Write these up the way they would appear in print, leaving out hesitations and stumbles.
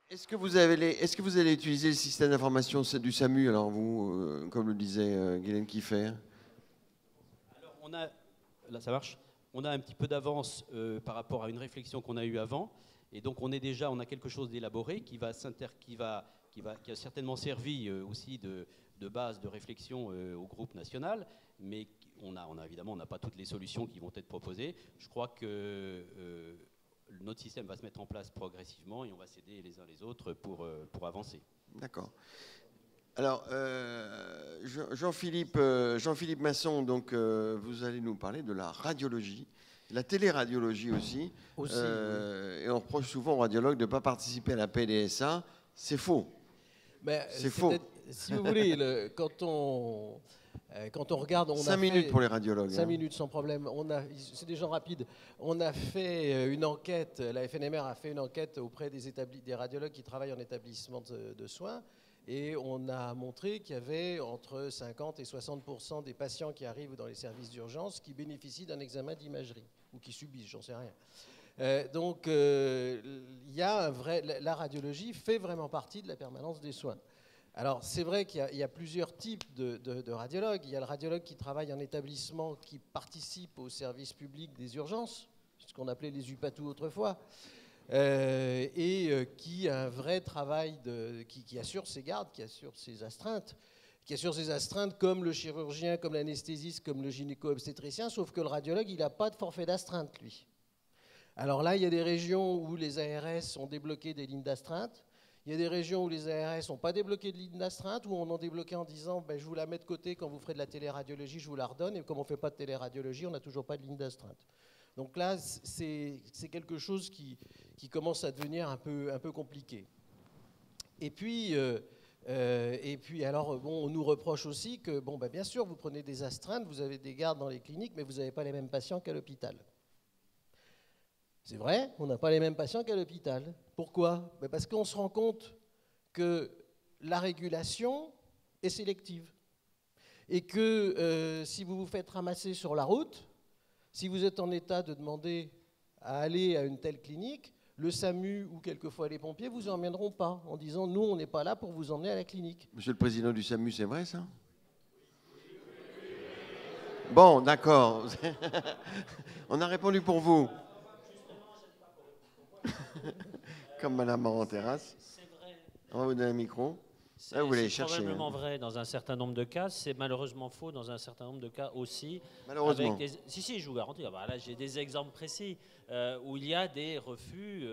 Est-ce que vous allez utiliser le système d'information du SAMU, alors vous, comme le disait Guylaine Kiffer? Alors, là, ça marche. On a un petit peu d'avance par rapport à une réflexion qu'on a eue avant. Et donc, on a quelque chose d'élaboré qui a certainement servi aussi de base de réflexion au groupe national. Mais évidemment, on n'a pas toutes les solutions qui vont être proposées. Je crois que notre système va se mettre en place progressivement et on va s'aider les uns les autres pour avancer. D'accord. Alors, Jean-Philippe Masson, donc, vous allez nous parler de la radiologie, de la téléradiologie aussi. Oui. Et on reproche souvent aux radiologues de ne pas participer à la PDSA. C'est faux. C'est faux. Si vous voulez, quand on regarde... 5 minutes pour les radiologues. 5 minutes sans problème. C'est des gens rapides. On a fait une enquête, la FNMR a fait une enquête auprès des radiologues qui travaillent en établissement de soins. Et on a montré qu'il y avait entre 50 et 60% des patients qui arrivent dans les services d'urgence qui bénéficient d'un examen d'imagerie, ou qui subissent, j'en sais rien. Donc, il y a la radiologie fait vraiment partie de la permanence des soins. Alors, c'est vrai qu'il y a plusieurs types de radiologues. Il y a le radiologue qui travaille en établissement, qui participe au service public des urgences, ce qu'on appelait les UPATU autrefois. Qui a un vrai travail, qui assure ses gardes, qui assure ses astreintes, comme le chirurgien, comme l'anesthésiste, comme le gynéco-obstétricien, sauf que le radiologue, il n'a pas de forfait d'astreinte, lui. Alors là, il y a des régions où les ARS ont débloqué des lignes d'astreinte, il y a des régions où les ARS n'ont pas débloqué de lignes d'astreinte, où on en débloqué en disant je vous la mets de côté, quand vous ferez de la téléradiologie, je vous la redonne, et comme on ne fait pas de téléradiologie, on n'a toujours pas de ligne d'astreinte. Donc là, c'est quelque chose qui commence à devenir un peu compliqué. Et puis alors, on nous reproche aussi que, bien sûr, vous prenez des astreintes, vous avez des gardes dans les cliniques, mais vous n'avez pas les mêmes patients qu'à l'hôpital. C'est vrai, on n'a pas les mêmes patients qu'à l'hôpital. Pourquoi? Parce qu'on se rend compte que la régulation est sélective. Et que si vous vous faites ramasser sur la route, si vous êtes en état de demander à aller à une telle clinique, le SAMU ou quelquefois les pompiers vous emmèneront pas en disant « nous, on n'est pas là pour vous emmener à la clinique ». Monsieur le Président du SAMU, c'est vrai ça? Bon, d'accord. On a répondu pour vous. Comme Madame Morin-Terrasse. On va vous donner un micro. C'est probablement vrai dans un certain nombre de cas, c'est malheureusement faux dans un certain nombre de cas aussi. Malheureusement. Si, je vous garantis. Là, j'ai des exemples précis où il y a des refus,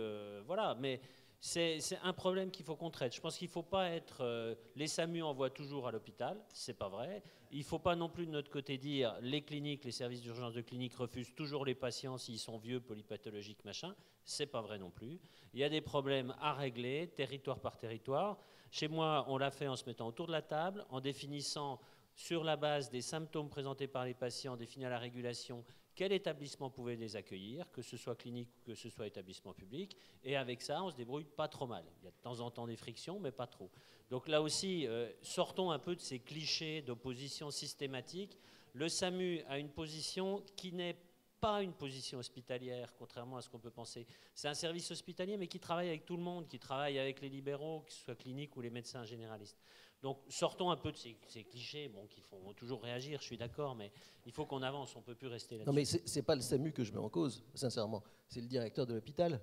voilà. Mais c'est un problème qu'il faut qu'on traite. Je pense qu'il ne faut pas être... les SAMU envoient toujours à l'hôpital, c'est pas vrai. Il ne faut pas non plus de notre côté dire les cliniques, les services d'urgence de clinique refusent toujours les patients s'ils sont vieux, polypathologiques, machin. C'est pas vrai non plus. Il y a des problèmes à régler, territoire par territoire. Chez moi, on l'a fait en se mettant autour de la table, en définissant sur la base des symptômes présentés par les patients, définis à la régulation, quel établissement pouvait les accueillir, que ce soit clinique ou que ce soit établissement public. Et avec ça, on se débrouille pas trop mal. Il y a de temps en temps des frictions, mais pas trop. Donc là aussi, sortons un peu de ces clichés d'opposition systématique. Le SAMU a une position qui n'est pas une position hospitalière, contrairement à ce qu'on peut penser. C'est un service hospitalier, mais qui travaille avec tout le monde, qui travaille avec les libéraux, que ce soit cliniques ou les médecins généralistes. Donc sortons un peu de ces clichés, qui font toujours réagir, je suis d'accord, mais il faut qu'on avance, on ne peut plus rester là-dessus. Non, mais ce n'est pas le SAMU que je mets en cause, sincèrement. C'est le directeur de l'hôpital,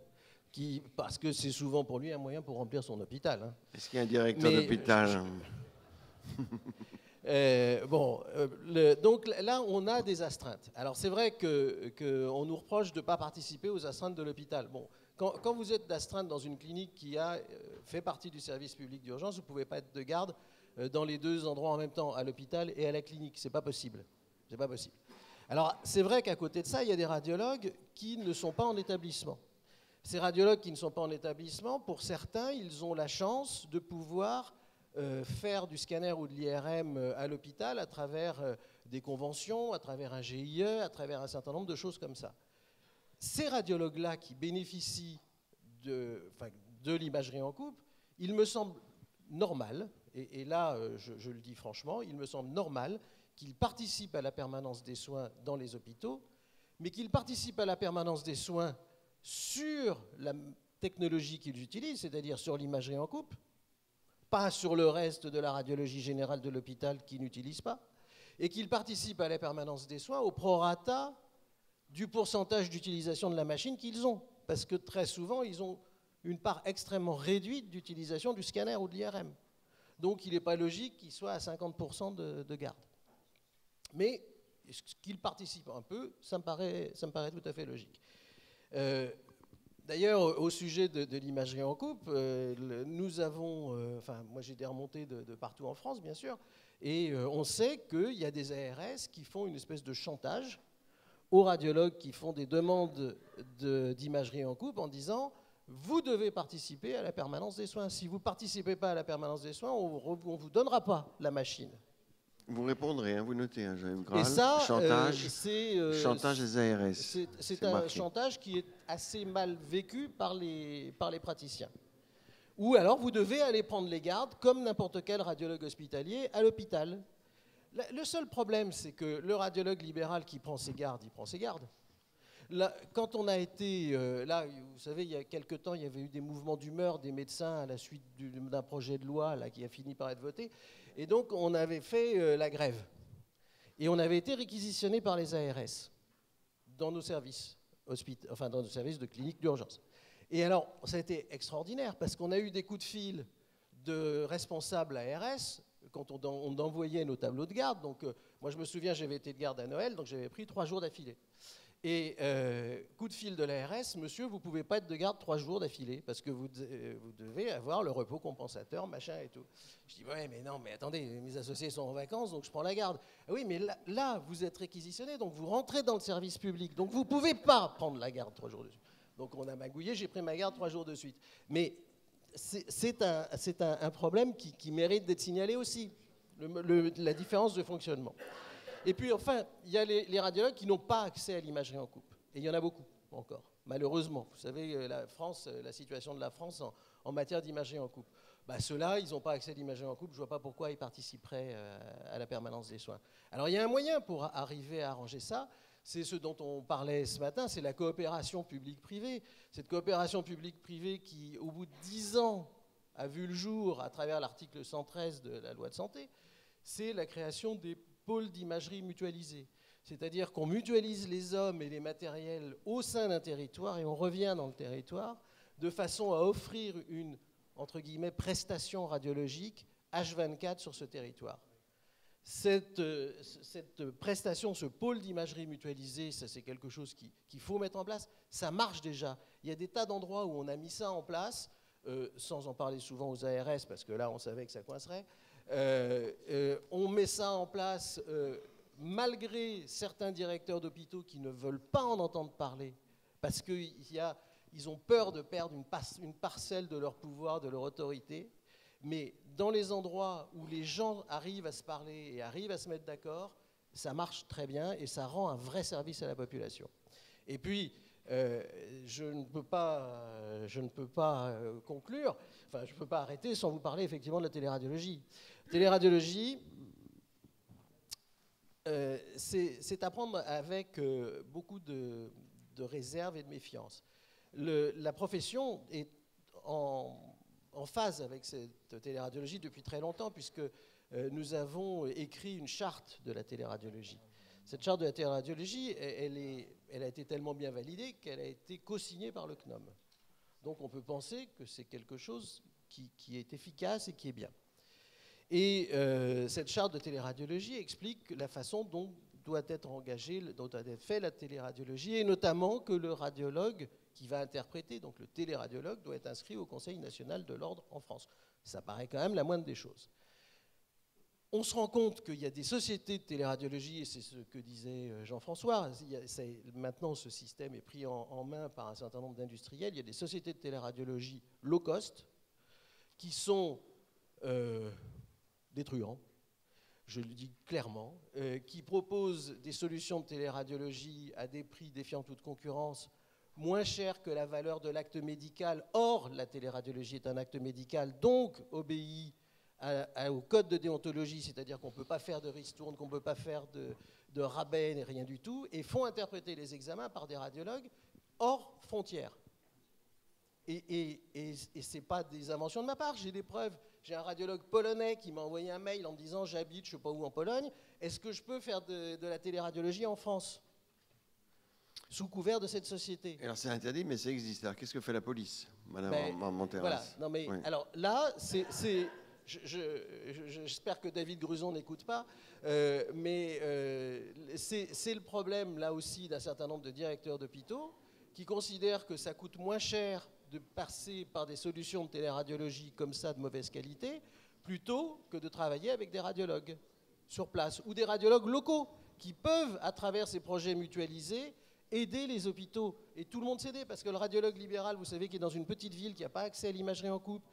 parce que c'est souvent pour lui un moyen pour remplir son hôpital. Hein. Est-ce qu'il y a un directeur d'hôpital? Donc là, on a des astreintes. Alors c'est vrai qu'on nous reproche de ne pas participer aux astreintes de l'hôpital. Bon, quand vous êtes d'astreinte dans une clinique qui fait partie du service public d'urgence, vous ne pouvez pas être de garde dans les deux endroits en même temps, à l'hôpital et à la clinique. C'est pas possible. C'est pas possible. Alors c'est vrai qu'à côté de ça, il y a des radiologues qui ne sont pas en établissement. Ces radiologues qui ne sont pas en établissement, pour certains, ils ont la chance de pouvoir faire du scanner ou de l'IRM à l'hôpital à travers des conventions, à travers un GIE, à travers un certain nombre de choses comme ça. Ces radiologues-là qui bénéficient de l'imagerie en coupe, il me semble normal, et là je le dis franchement, il me semble normal qu'ils participent à la permanence des soins dans les hôpitaux, mais qu'ils participent à la permanence des soins sur technologie qu'ils utilisent, c'est-à-dire sur l'imagerie en coupe, pas sur le reste de la radiologie générale de l'hôpital qu'ils n'utilisent pas, et qu'ils participent à la permanence des soins au prorata du pourcentage d'utilisation de la machine qu'ils ont. Parce que très souvent, ils ont une part extrêmement réduite d'utilisation du scanner ou de l'IRM. Donc il n'est pas logique qu'ils soient à 50% de garde. Mais qu'ils participent un peu, ça me paraît tout à fait logique. D'ailleurs, au sujet de l'imagerie en coupe, nous avons, moi j'ai des remontées de partout en France, bien sûr, et on sait qu'il y a des ARS qui font une espèce de chantage aux radiologues qui font des demandes d'imagerie en coupe en disant « vous devez participer à la permanence des soins. Si vous ne participez pas à la permanence des soins, on ne vous donnera pas la machine. » Vous répondrez, hein, vous notez, hein, Jean-Yves Graal. Et ça, chantage des ARS. C'est un chantage qui est assez mal vécu par les praticiens. Ou alors, vous devez aller prendre les gardes, comme n'importe quel radiologue hospitalier, à l'hôpital. Le seul problème, c'est que le radiologue libéral qui prend ses gardes, il prend ses gardes. Là, quand on a été, là, vous savez, il y a quelque temps, il y avait eu des mouvements d'humeur des médecins à la suite d'un projet de loi là, qui a fini par être voté. Et donc, on avait fait la grève. Et on avait été réquisitionné par les ARS dans nos services, dans nos services de clinique d'urgence. Et alors, ça a été extraordinaire parce qu'on a eu des coups de fil de responsables ARS quand on envoyait nos tableaux de garde. Donc, moi, je me souviens, j'avais été de garde à Noël, donc j'avais pris 3 jours d'affilée. Et coup de fil de l'ARS, monsieur, vous ne pouvez pas être de garde 3 jours d'affilée parce que vous devez avoir le repos compensateur, machin et tout. Je dis, ouais, mais non, mais attendez, mes associés sont en vacances, donc je prends la garde. Ah oui, mais là, vous êtes réquisitionné, donc vous rentrez dans le service public, donc vous ne pouvez pas prendre la garde 3 jours de suite. Donc on a magouillé, j'ai pris ma garde 3 jours de suite. Mais c'est un problème qui mérite d'être signalé aussi, la différence de fonctionnement. Et puis enfin, il y a les radiologues qui n'ont pas accès à l'imagerie en coupe. Et il y en a beaucoup encore, malheureusement. Vous savez, la situation de la France en matière d'imagerie en coupe. Ceux-là, ils n'ont pas accès à l'imagerie en coupe, je ne vois pas pourquoi ils participeraient à la permanence des soins. Alors il y a un moyen pour arriver à arranger ça, c'est ce dont on parlait ce matin, c'est la coopération publique-privée. Cette coopération publique-privée qui, au bout de 10 ans, a vu le jour à travers l'article 113 de la loi de santé, c'est la création des pôle d'imagerie mutualisée. C'est-à-dire qu'on mutualise les hommes et les matériels au sein d'un territoire et on revient dans le territoire de façon à offrir une, entre guillemets, prestation radiologique H24 sur ce territoire. Cette prestation, ce pôle d'imagerie mutualisée, ça c'est quelque chose qu'il faut mettre en place. Ça marche déjà. Il y a des tas d'endroits où on a mis ça en place, sans en parler souvent aux ARS, parce que là on savait que ça coincerait. On met ça en place malgré certains directeurs d'hôpitaux qui ne veulent pas en entendre parler parce qu'ils ont peur de perdre une parcelle de leur pouvoir, de leur autorité. Mais dans les endroits où les gens arrivent à se parler et arrivent à se mettre d'accord, ça marche très bien et ça rend un vrai service à la population. Et puis, je ne peux pas conclure, enfin je ne peux pas arrêter sans vous parler effectivement de la téléradiologie. Téléradiologie, c'est à prendre avec beaucoup de réserve et de méfiance. La profession est en phase avec cette téléradiologie depuis très longtemps puisque nous avons écrit une charte de la téléradiologie. Cette charte de la téléradiologie, elle a été tellement bien validée qu'elle a été co-signée par le CNOM. Donc on peut penser que c'est quelque chose qui est efficace et qui est bien. Et cette charte de téléradiologie explique la façon dont doit être engagée, dont doit être faite la téléradiologie, et notamment que le radiologue qui va interpréter, donc le téléradiologue, doit être inscrit au Conseil national de l'ordre en France. Ça paraît quand même la moindre des choses. On se rend compte qu'il y a des sociétés de téléradiologie, et c'est ce que disait Jean-François, maintenant ce système est pris en main par un certain nombre d'industriels, il y a des sociétés de téléradiologie low cost qui sont des truands, je le dis clairement, qui proposent des solutions de téléradiologie à des prix défiant toute concurrence, moins cher que la valeur de l'acte médical. Or, la téléradiologie est un acte médical, donc obéit au code de déontologie, c'est-à-dire qu'on ne peut pas faire de ristourne, qu'on ne peut pas faire de rabais, et rien du tout, et font interpréter les examens par des radiologues hors frontières. Et ce n'est pas des inventions de ma part, j'ai des preuves. J'ai un radiologue polonais qui m'a envoyé un mail en me disant « J'habite, je ne sais pas où, en Pologne. Est-ce que je peux faire de la téléradiologie en France ?» Sous couvert de cette société. Alors c'est interdit, mais ça existe. Alors qu'est-ce que fait la police, Madame Monteras? Voilà. Non, mais oui. Alors là, j'espère que David Gruson n'écoute pas, mais c'est le problème, là aussi, d'un certain nombre de directeurs d'hôpitaux qui considèrent que ça coûte moins cher de passer par des solutions de téléradiologie comme ça, de mauvaise qualité, plutôt que de travailler avec des radiologues sur place, ou des radiologues locaux, qui peuvent, à travers ces projets mutualisés, aider les hôpitaux. Et tout le monde s'aider, parce que le radiologue libéral, vous savez, qui est dans une petite ville, qui n'a pas accès à l'imagerie en coupe,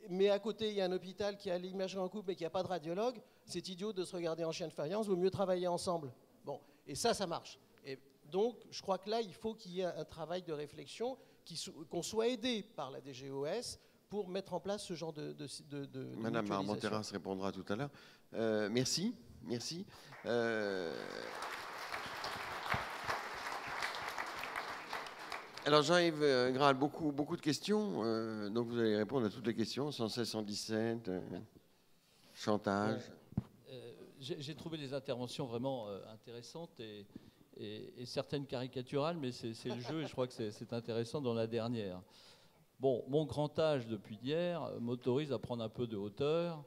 mais à côté, il y a un hôpital qui a l'imagerie en coupe, mais qui n'a pas de radiologue, c'est idiot de se regarder en chien de faïence, vaut mieux travailler ensemble. Bon, et ça marche. Et donc, je crois que là, il faut qu'il y ait un travail de réflexion, qu'on soit aidé par la DGOS pour mettre en place ce genre de Madame Monteras répondra tout à l'heure. Merci. Alors Jean-Yves Graal, beaucoup de questions, donc vous allez répondre à toutes les questions, 116, 117, chantage. J'ai trouvé les interventions vraiment intéressantes et certaines caricaturales, mais c'est le jeu et je crois que c'est intéressant dans la dernière. Bon, mon grand âge depuis hier m'autorise à prendre un peu de hauteur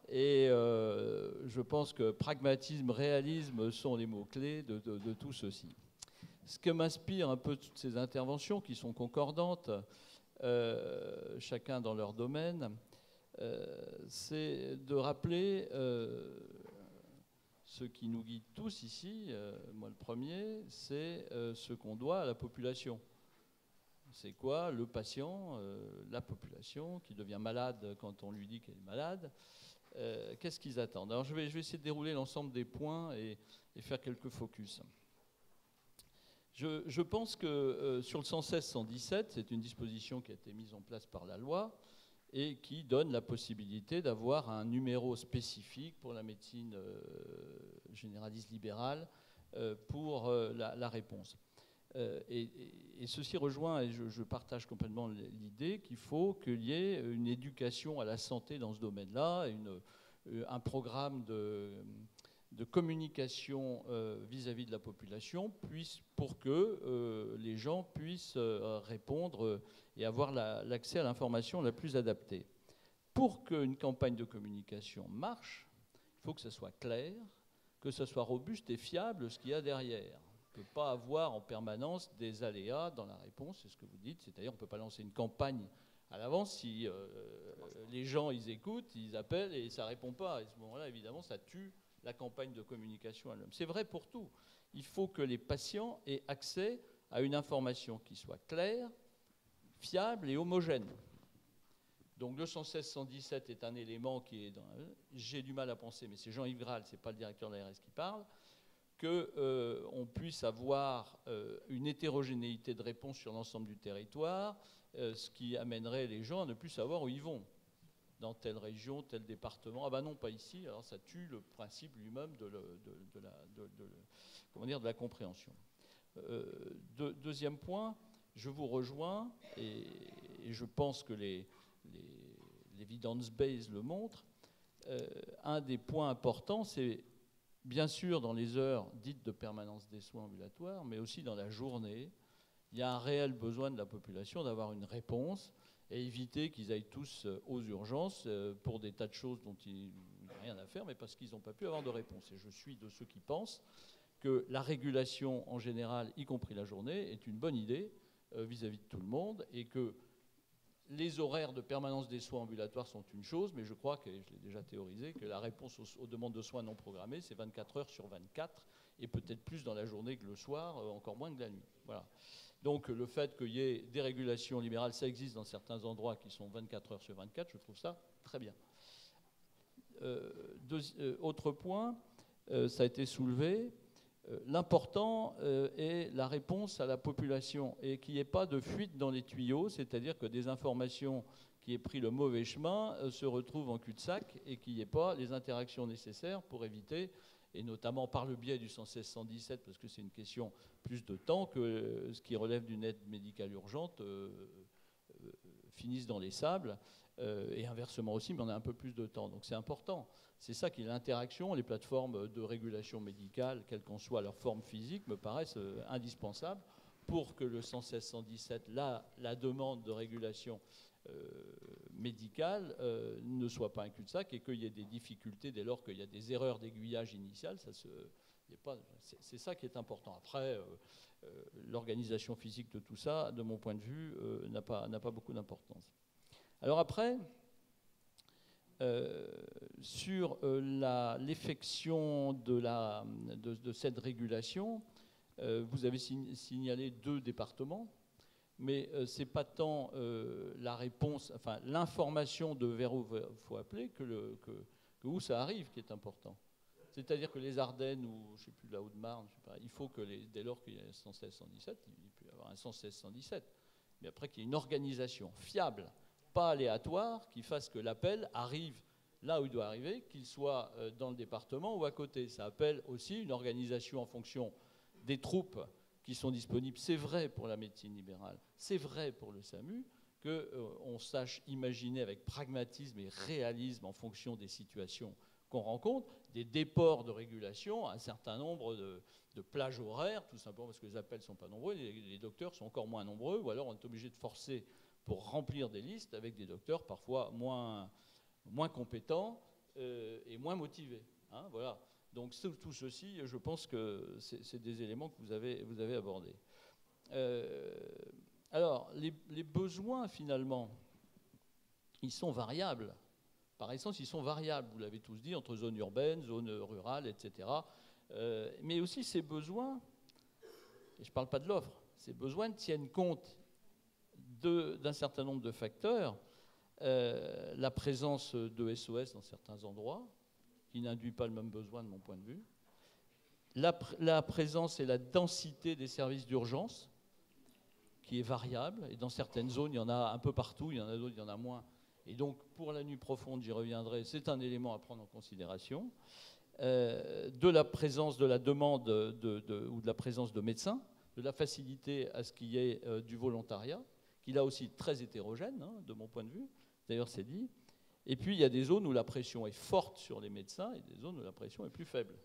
et je pense que pragmatisme, réalisme sont les mots-clés de tout ceci. Ce que m'inspire un peu toutes ces interventions qui sont concordantes, chacun dans leur domaine, c'est de rappeler ce qui nous guide tous ici, moi le premier, c'est ce qu'on doit à la population. C'est quoi? Le patient, la population qui devient malade quand on lui dit qu'elle est malade. Qu'est-ce qu'ils attendent? Alors je vais essayer de dérouler l'ensemble des points et faire quelques focus. Je pense que sur le 116-117, c'est une disposition qui a été mise en place par la loi et qui donne la possibilité d'avoir un numéro spécifique pour la médecine généraliste libérale pour la réponse. Et ceci rejoint, et je partage complètement l'idée qu'il faut qu'il y ait une éducation à la santé dans ce domaine-là, un programme de communication vis-à-vis de la population pour que les gens puissent répondre et avoir l'accès à l'information la plus adaptée. Pour qu'une campagne de communication marche, il faut que ce soit clair, que ce soit robuste et fiable ce qu'il y a derrière. On ne peut pas avoir en permanence des aléas dans la réponse, c'est ce que vous dites, c'est-à-dire on ne peut pas lancer une campagne à l'avance si les gens ils écoutent, ils appellent et ça ne répond pas. À ce moment-là, évidemment, ça tue la campagne de communication à l'homme. C'est vrai pour tout. Il faut que les patients aient accès à une information qui soit claire, fiable et homogène. Donc le 116-117 est un élément qui est dans... J'ai du mal à penser, mais c'est Jean-Yves Graal, ce n'est pas le directeur de l'ARS qui parle, qu'on puisse avoir une hétérogénéité de réponse sur l'ensemble du territoire, ce qui amènerait les gens à ne plus savoir où ils vont. Dans telle région, tel département. Ah ben non, pas ici. Alors ça tue le principe lui-même de la compréhension. Deuxième point, je vous rejoins, et je pense que l'evidence-base le montre. Un des points importants, c'est bien sûr dans les heures dites de permanence des soins ambulatoires, mais aussi dans la journée, il y a un réel besoin de la population d'avoir une réponse et éviter qu'ils aillent tous aux urgences pour des tas de choses dont ils n'ont rien à faire, mais parce qu'ils n'ont pas pu avoir de réponse. Et je suis de ceux qui pensent que la régulation en général, y compris la journée, est une bonne idée vis-à-vis de tout le monde, et que les horaires de permanence des soins ambulatoires sont une chose, mais je crois que, je l'ai déjà théorisé, que la réponse aux demandes de soins non programmées, c'est 24 heures sur 24, et peut-être plus dans la journée que le soir, encore moins que la nuit. Voilà. Donc le fait qu'il y ait des régulations libérales, ça existe dans certains endroits qui sont 24 heures sur 24, je trouve ça très bien. Autre point, ça a été soulevé, l'important est la réponse à la population et qu'il n'y ait pas de fuite dans les tuyaux, c'est-à-dire que des informations qui aient pris le mauvais chemin se retrouvent en cul-de-sac et qu'il n'y ait pas les interactions nécessaires pour éviter, et notamment par le biais du 116-117, parce que c'est une question plus de temps que ce qui relève d'une aide médicale urgente finissent dans les sables, et inversement aussi, mais on a un peu plus de temps. Donc c'est important. C'est ça qui est l'interaction. Les plateformes de régulation médicale, quelle qu'en soit leur forme physique, me paraissent indispensables pour que le 116-117, la demande de régulation médicale, ne soit pas un cul-de-sac et qu'il y ait des difficultés dès lors qu'il y a des erreurs d'aiguillage initiales. C'est ça qui est important. Après, l'organisation physique de tout ça, de mon point de vue, n'a pas beaucoup d'importance. Alors après, sur l'effection de cette régulation, vous avez signalé 2 départements, mais ce n'est pas tant la réponse, enfin l'information de vers où il faut appeler que où ça arrive qui est important. C'est-à-dire que les Ardennes ou je ne sais plus la Haute-Marne, il faut que dès lors qu'il y a un 116-117, il peut y avoir un 116-117, mais après qu'il y ait une organisation fiable, pas aléatoire, qui fasse que l'appel arrive là où il doit arriver, qu'il soit dans le département ou à côté. Ça appelle aussi une organisation en fonction des troupes qui sont disponibles. C'est vrai pour la médecine libérale, c'est vrai pour le SAMU, qu'on sache imaginer avec pragmatisme et réalisme en fonction des situations qu'on rencontre, des déports de régulation, un certain nombre de plages horaires, tout simplement parce que les appels ne sont pas nombreux, les docteurs sont encore moins nombreux, ou alors on est obligé de forcer pour remplir des listes avec des docteurs parfois moins compétents et moins motivés. Hein, voilà. Donc tout ceci, je pense que c'est des éléments que vous avez abordés. Alors, les besoins, finalement, ils sont variables. Par essence, ils sont variables, vous l'avez tous dit, entre zones urbaines, zones rurales, etc. Mais aussi, ces besoins, et je ne parle pas de l'offre, ces besoins tiennent compte d'un certain nombre de facteurs. La présence de SOS dans certains endroits, qui n'induit pas le même besoin de mon point de vue. La présence et la densité des services d'urgence, qui est variable, et dans certaines zones, il y en a un peu partout, il y en a d'autres, il y en a moins. Et donc, pour la nuit profonde, j'y reviendrai, c'est un élément à prendre en considération. De la présence de la demande ou de la présence de médecins, de la facilité à ce qu'il y ait du volontariat, qui là aussi très hétérogène, hein, de mon point de vue, d'ailleurs c'est dit. Et puis il y a des zones où la pression est forte sur les médecins et des zones où la pression est plus faible.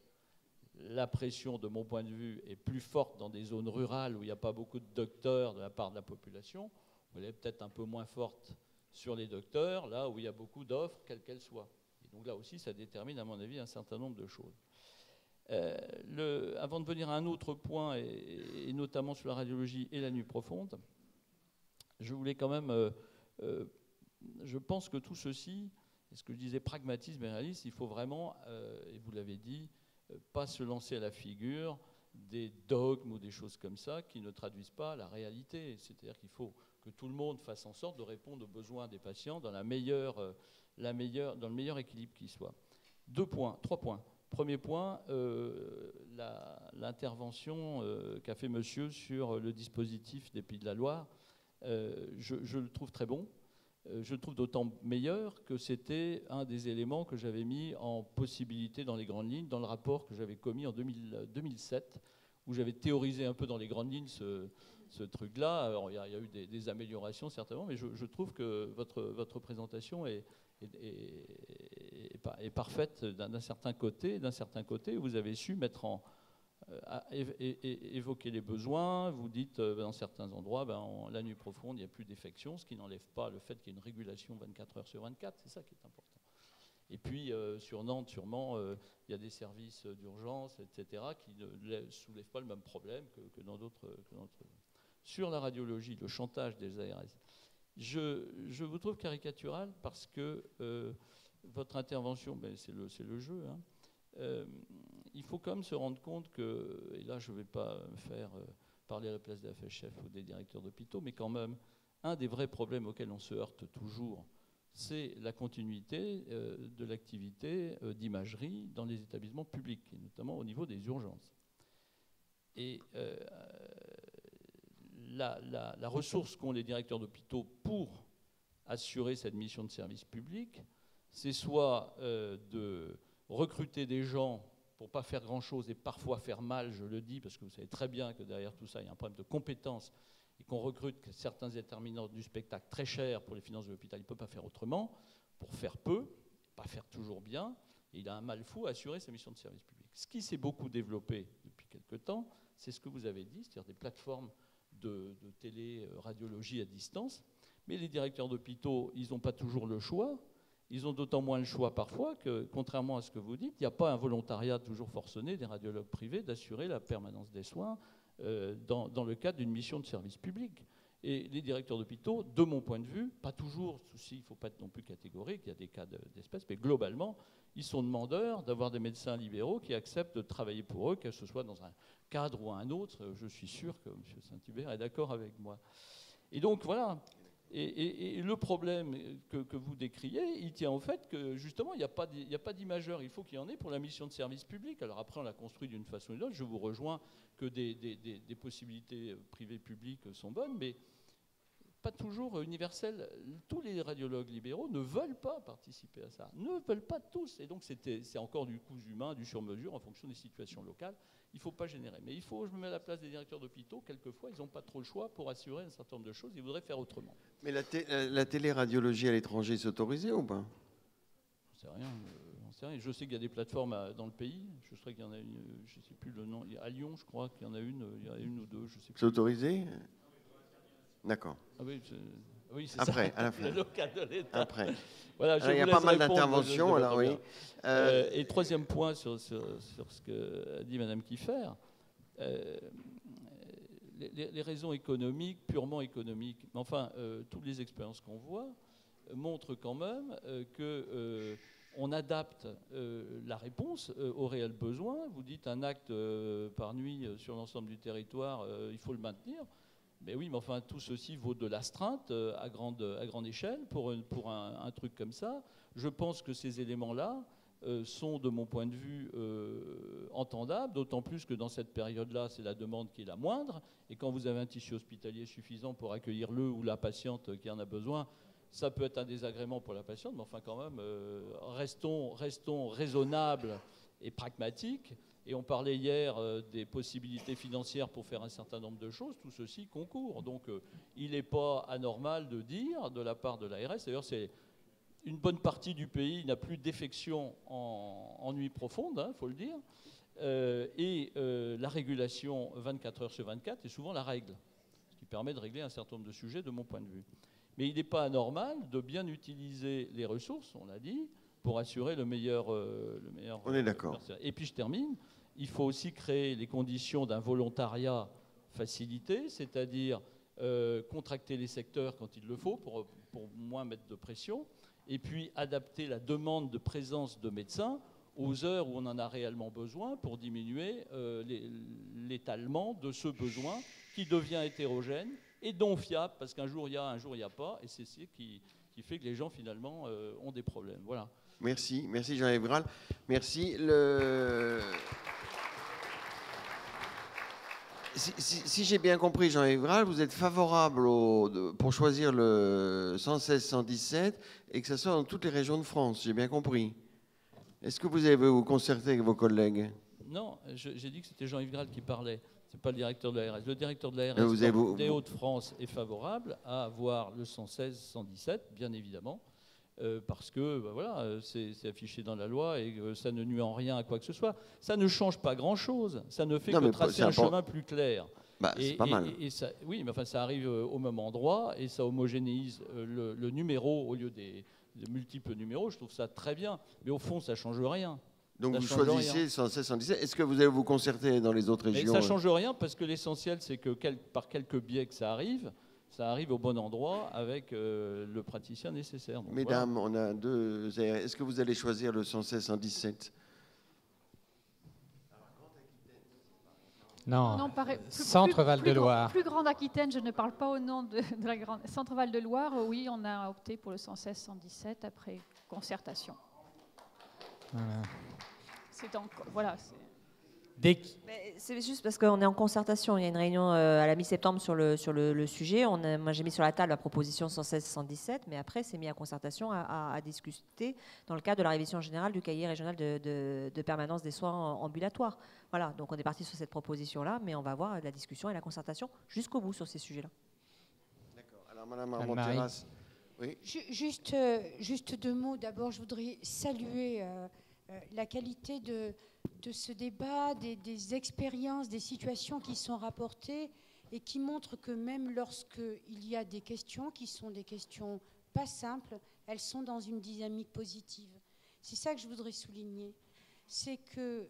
La pression, de mon point de vue, est plus forte dans des zones rurales où il n'y a pas beaucoup de docteurs de la part de la population. Elle est peut-être un peu moins forte sur les docteurs, là où il y a beaucoup d'offres, quelles qu'elles soient. Et donc là aussi, ça détermine, à mon avis, un certain nombre de choses. Avant de venir à un autre point, et notamment sur la radiologie et la nuit profonde, je voulais quand même... je pense que tout ceci, et ce que je disais pragmatisme et réalisme, il faut vraiment, et vous l'avez dit, pas se lancer à la figure des dogmes ou des choses comme ça qui ne traduisent pas la réalité. C'est-à-dire qu'il faut que tout le monde fasse en sorte de répondre aux besoins des patients dans dans le meilleur équilibre qui soit. 3 points. Premier point, l'intervention qu'a fait monsieur sur le dispositif des Pays de la Loire, je le trouve très bon. Je le trouve d'autant meilleur que c'était un des éléments que j'avais mis en possibilité dans les grandes lignes, dans le rapport que j'avais commis en 2007, où j'avais théorisé un peu dans les grandes lignes ce truc-là. Alors, il y a eu des améliorations, certainement, mais je trouve que votre présentation est parfaite d'un certain côté. D'un certain côté, vous avez su mettre évoquer les besoins. Vous dites dans certains endroits, la nuit profonde, il n'y a plus d'effections, ce qui n'enlève pas le fait qu'il y ait une régulation 24 heures sur 24. C'est ça qui est important. Et puis sur Nantes, sûrement, il y a des services d'urgence, etc., qui ne soulèvent pas le même problème que dans d'autres zones. Sur la radiologie, le chantage des ARS, je vous trouve caricatural parce que votre intervention, c'est le jeu, hein, il faut quand même se rendre compte que, et là je ne vais pas me faire parler à la place des FHF ou des directeurs d'hôpitaux, mais quand même, un des vrais problèmes auxquels on se heurte toujours, c'est la continuité de l'activité d'imagerie dans les établissements publics, et notamment au niveau des urgences. Et la ressource qu'ont les directeurs d'hôpitaux pour assurer cette mission de service public, c'est soit de recruter des gens pour ne pas faire grand-chose et parfois faire mal, je le dis, parce que vous savez très bien que derrière tout ça, il y a un problème de compétences, et et qu'on recrute certains intervenants du spectacle très chers pour les finances de l'hôpital, il ne peut pas faire autrement, pour faire peu, pas faire toujours bien, et il a un mal fou à assurer sa mission de service public. Ce qui s'est beaucoup développé depuis quelque temps, c'est ce que vous avez dit, c'est-à-dire des plateformes de télé-radiologie à distance, mais les directeurs d'hôpitaux, ils n'ont pas toujours le choix. Ils ont d'autant moins le choix parfois que, contrairement à ce que vous dites, il n'y a pas un volontariat toujours forcené des radiologues privés d'assurer la permanence des soins dans le cadre d'une mission de service public. Et les directeurs d'hôpitaux, de mon point de vue, pas toujours, il ne faut pas être non plus catégorique, il y a des cas d'espèce, mais globalement, ils sont demandeurs d'avoir des médecins libéraux qui acceptent de travailler pour eux, que ce soit dans un cadre ou un autre. Je suis sûr que M. Saint-Hubert est d'accord avec moi. Et donc, voilà. Et le problème que vous décriez, il tient au fait que, justement, il n'y a pas d'imageur. Il faut qu'il y en ait pour la mission de service public. Alors après, on l'a construit d'une façon ou d'une autre. Je vous rejoins que des possibilités privées-publiques sont bonnes, mais pas toujours universelles. Tous les radiologues libéraux ne veulent pas participer à ça, ne veulent pas tous. Et donc, c'est encore du coût humain, du sur-mesure, en fonction des situations locales. Il ne faut pas générer. Mais je me mets à la place des directeurs d'hôpitaux, quelquefois, ils n'ont pas trop le choix pour assurer un certain nombre de choses. Ils voudraient faire autrement. Mais la téléradiologie à l'étranger, c'est autorisé ou pas? J'en sais rien. Je sais qu'il y a des plateformes dans le pays. Je sais qu'il y en a une, je ne sais plus le nom. À Lyon, je crois qu'il y en a une. Il y en a une ou deux, je sais plus. C'est autorisé? D'accord. Ah oui, c'est après, ça. À la fin. Le local de l'État. Après. Voilà, il y a pas mal d'interventions, alors oui. Et troisième point sur ce que dit Mme Kieffer, les raisons économiques, purement économiques, mais enfin, toutes les expériences qu'on voit montrent quand même qu'on adapte la réponse aux réels besoins. Vous dites un acte par nuit sur l'ensemble du territoire, il faut le maintenir. Mais oui, mais enfin, tout ceci vaut de l'astreinte à grande échelle pour un truc comme ça. Je pense que ces éléments-là sont, de mon point de vue, entendables, d'autant plus que dans cette période-là, c'est la demande qui est la moindre. Et quand vous avez un tissu hospitalier suffisant pour accueillir le ou la patiente qui en a besoin, ça peut être un désagrément pour la patiente, mais enfin, quand même, restons raisonnables et pragmatiques. Et on parlait hier des possibilités financières pour faire un certain nombre de choses. Tout ceci concourt. Donc, il n'est pas anormal de dire, de la part de l'ARS, d'ailleurs, c'est une bonne partie du pays n'a plus d'effections en nuit profonde, il faut le dire. La régulation 24 heures sur 24 est souvent la règle, ce qui permet de régler un certain nombre de sujets de mon point de vue. Mais il n'est pas anormal de bien utiliser les ressources, on l'a dit, pour assurer le meilleur. On est d'accord. Et puis je termine. Il faut aussi créer les conditions d'un volontariat facilité, c'est-à-dire contracter les secteurs quand il le faut pour moins mettre de pression, et puis adapter la demande de présence de médecins aux heures où on en a réellement besoin pour diminuer l'étalement de ce besoin qui devient hétérogène et non fiable, parce qu'un jour il y a, un jour il n'y a pas, et c'est ce qui fait que les gens finalement ont des problèmes. Voilà. Merci Jean-Yves Graal. Merci. Si j'ai bien compris, Jean-Yves Graal, vous êtes favorable pour choisir le 116-117 et que ça soit dans toutes les régions de France, j'ai bien compris. Est-ce que vous avez vous concerté avec vos collègues? Non, j'ai dit que c'était Jean-Yves Graal qui parlait, ce n'est pas le directeur de l'ARS. Le directeur de l'ARS des Hauts-de-France est favorable à avoir le 116-117, bien évidemment. Parce que voilà, c'est affiché dans la loi et ça ne nuit en rien à quoi que ce soit. Ça ne change pas grand-chose. Ça ne fait que tracer un chemin plus clair. C'est pas mal. Oui, mais enfin, ça arrive au même endroit et ça homogénéise le numéro au lieu des multiples numéros. Je trouve ça très bien. Mais au fond, ça ne change rien. Donc vous choisissez 116-117. Est-ce que vous allez vous concerter dans les autres régions? Ça ne change rien parce que l'essentiel, c'est que par quelques biais que ça arrive au bon endroit avec le praticien nécessaire. Donc, mesdames, voilà. On a deux. Est-ce que vous allez choisir le 116-117? Non, Centre-Val-de-Loire. Plus Grande Aquitaine, je ne parle pas au nom de la Grande. Centre-Val-de-Loire, oui, on a opté pour le 116-117 après concertation. Voilà. C'est encore. Voilà. C'est juste parce qu'on est en concertation. Il y a une réunion à la mi-septembre sur le sujet. Moi, j'ai mis sur la table la proposition 116-117, mais après, c'est mis à concertation à discuter dans le cadre de la révision générale du cahier régional de permanence des soins ambulatoires. Voilà, donc on est parti sur cette proposition-là, mais on va avoir la discussion et la concertation jusqu'au bout sur ces sujets-là. Alors, Madame Armand-Terrasse. Oui. Juste 2 mots. D'abord, je voudrais saluer la qualité de ce débat, des expériences, des situations qui sont rapportées et qui montrent que même lorsqu'il y a des questions qui sont des questions pas simples, elles sont dans une dynamique positive. C'est ça que je voudrais souligner. C'est que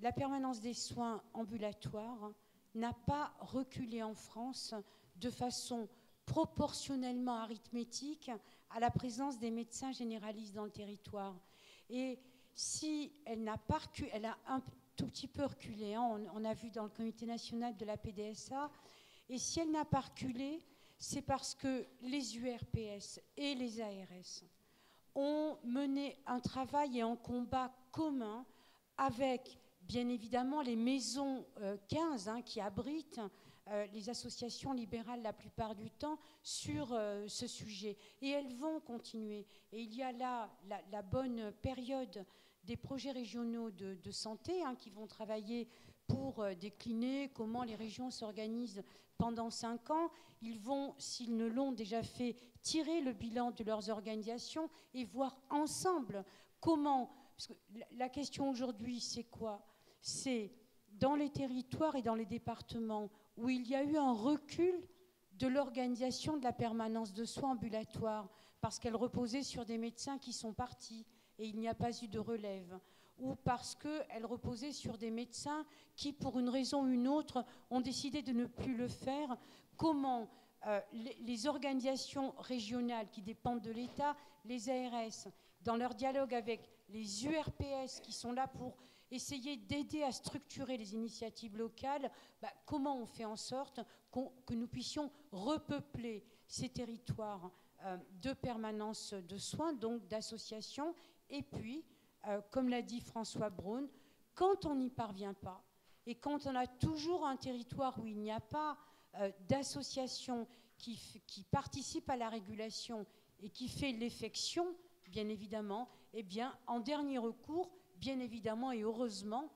la permanence des soins ambulatoires n'a pas reculé en France de façon proportionnellement arithmétique à la présence des médecins généralistes dans le territoire. Et si elle n'a pas reculé, elle a un tout petit peu reculé, hein, on a vu dans le comité national de la PDSA, et si elle n'a pas reculé, c'est parce que les URPS et les ARS ont mené un travail et un combat commun avec, bien évidemment, les maisons 15 qui abritent les associations libérales la plupart du temps sur ce sujet. Et elles vont continuer. Et il y a là la bonne période des projets régionaux de santé qui vont travailler pour décliner comment les régions s'organisent pendant 5 ans. Ils vont, s'ils ne l'ont déjà fait, tirer le bilan de leurs organisations et voir ensemble comment... Parce que la question aujourd'hui, c'est quoi? C'est dans les territoires et dans les départements où il y a eu un recul de l'organisation de la permanence de soins ambulatoires parce qu'elle reposait sur des médecins qui sont partis et il n'y a pas eu de relève, ou parce qu'elle reposait sur des médecins qui, pour une raison ou une autre, ont décidé de ne plus le faire. Comment les organisations régionales qui dépendent de l'État, les ARS, dans leur dialogue avec les URPS qui sont là pour essayer d'aider à structurer les initiatives locales, comment on fait en sorte que nous puissions repeupler ces territoires de permanence de soins, donc d'associations. Et puis, comme l'a dit François Braun, quand on n'y parvient pas, et quand on a toujours un territoire où il n'y a pas d'association qui participe à la régulation et qui fait l'effection, bien évidemment, eh bien, en dernier recours, bien évidemment et heureusement,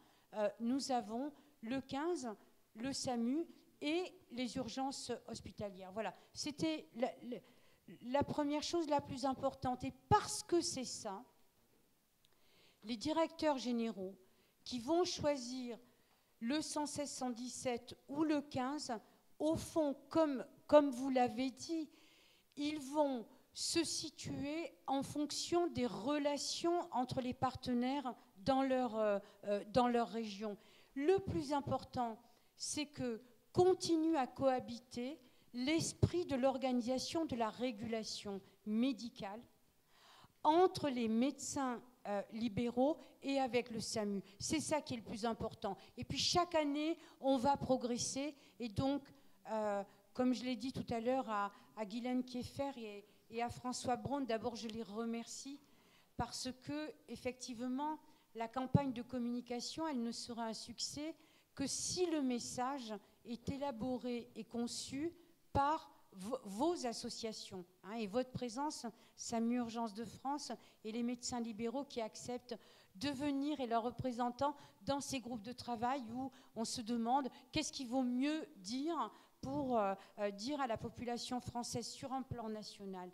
nous avons le 15, le SAMU et les urgences hospitalières. Voilà, c'était la première chose la plus importante. Et parce que c'est ça, les directeurs généraux qui vont choisir le 116-117 ou le 15, au fond, comme vous l'avez dit, ils vont se situer en fonction des relations entre les partenaires dans leur région. Le plus important, c'est que continue à cohabiter l'esprit de l'organisation de la régulation médicale entre les médecins libéraux et avec le SAMU. C'est ça qui est le plus important. Et puis chaque année, on va progresser. Et donc, comme je l'ai dit tout à l'heure à Guylaine Kieffer et à François Braun, d'abord je les remercie parce que, effectivement, la campagne de communication, elle ne sera un succès que si le message est élaboré et conçu par vos associations et votre présence, SAMU Urgences de France et les médecins libéraux qui acceptent de venir et leurs représentants dans ces groupes de travail où on se demande qu'est-ce qu'il vaut mieux dire pour dire à la population française sur un plan national.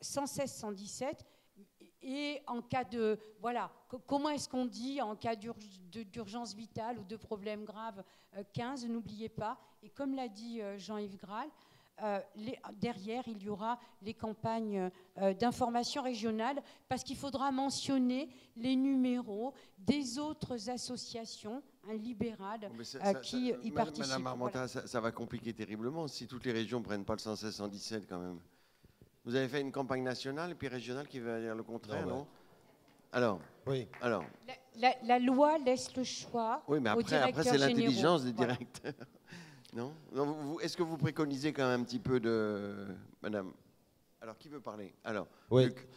116-117 et en cas de... Voilà, comment est-ce qu'on dit en cas d'urgence vitale ou de problème grave 15, n'oubliez pas. Et comme l'a dit Jean-Yves Graal, derrière, il y aura les campagnes d'information régionale parce qu'il faudra mentionner les numéros des autres associations libérales qui y participent. Madame Armand, ça va compliquer terriblement si toutes les régions ne prennent pas le 116-117 quand même. Vous avez fait une campagne nationale et puis régionale qui va dire le contraire, non? Alors, oui. Alors. La loi laisse le choix. Oui, mais après c'est l'intelligence des directeurs. Non, est-ce que vous préconisez quand même un petit peu de... Madame, alors qui veut parler? Alors, oui, Luc.